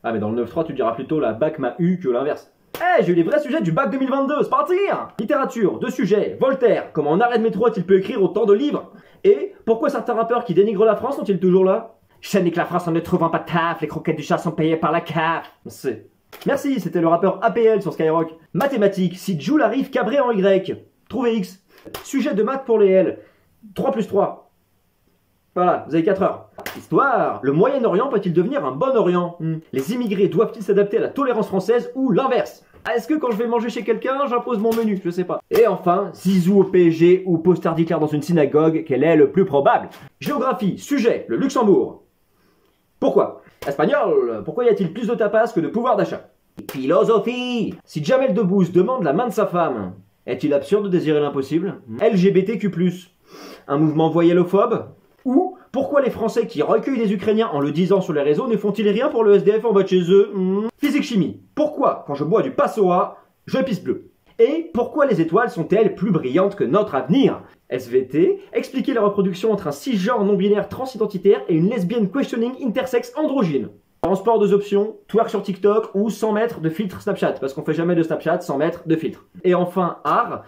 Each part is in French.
Ah mais dans le 9-3 tu diras plutôt la bac m'a eu que l'inverse. Eh, j'ai eu les vrais sujets du bac 2022, c'est parti! Littérature, 2 sujets, Voltaire, comment en arrêt de métro a-t-il pu écrire autant de livres? Et pourquoi certains rappeurs qui dénigrent la France sont-ils toujours là? Je nique la France en ne trouvant pas de taf, les croquettes du chat sont payées par la CAF. C'est... Merci, c'était le rappeur APL sur Skyrock. Mathématiques, si Joule arrive cabré en Y, trouvez X. Sujet de maths pour les L, 3 plus 3. Voilà, vous avez 4 heures. Histoire, le Moyen-Orient peut-il devenir un bon Orient? Les immigrés doivent-ils s'adapter à la tolérance française ou l'inverse? Est-ce que quand je vais manger chez quelqu'un, j'impose mon menu? Je sais pas. Et enfin, Zizou au PSG ou poster d'Hitler dans une synagogue, quel est le plus probable? Géographie, sujet, le Luxembourg. Pourquoi? Espagnol, pourquoi y a-t-il plus de tapas que de pouvoir d'achat? Philosophie, si Jamel Debbouze demande la main de sa femme, est-il absurde de désirer l'impossible? LGBTQ+, un mouvement voyellophobe? Ou pourquoi les Français qui recueillent des Ukrainiens en le disant sur les réseaux ne font-ils rien pour le SDF en bas de chez eux? Physique-chimie, pourquoi quand je bois du Passoa, je pisse bleu? Et pourquoi les étoiles sont-elles plus brillantes que notre avenir? SVT, expliquer la reproduction entre un cisgenre non-binaire transidentitaire et une lesbienne questioning intersexe androgyne. En sport, 2 options, twerk sur TikTok ou 100 mètres de filtre Snapchat, parce qu'on fait jamais de Snapchat sans mètres de filtre. Et enfin, art,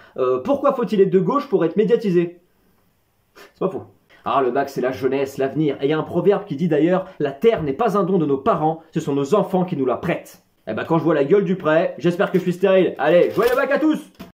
pourquoi faut-il être de gauche pour être médiatisé? C'est pas faux. Ah, le bac, c'est la jeunesse, l'avenir. Et il y a un proverbe qui dit d'ailleurs, la terre n'est pas un don de nos parents, ce sont nos enfants qui nous la prêtent. Eh ben, quand je vois la gueule du prêt, j'espère que je suis stérile. Allez, joyeux bac à tous!